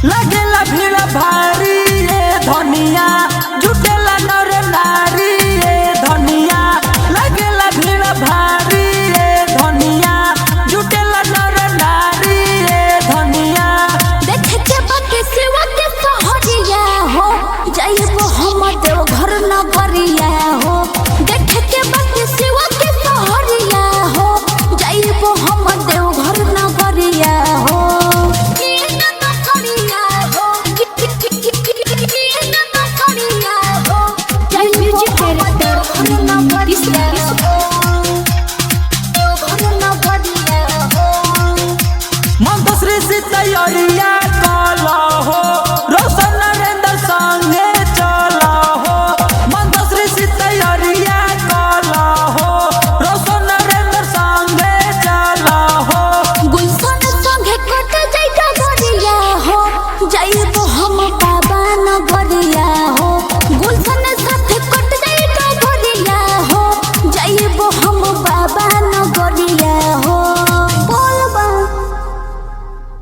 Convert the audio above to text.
लगेला भीड़ भारी ये धनिया जुटेला नर नारी ये धनिया लगेला भीड़ भारी ये धनिया जुटेला नर नारी ये धनिया देखे के बाटे सेवा के सहरिया हो जाइबो हम देव घर न गरिया हो देखे के बाटे सेवा के सहरिया हो जाइबो हम देव घर न गरिया हो मंगोश्री से तैयारिया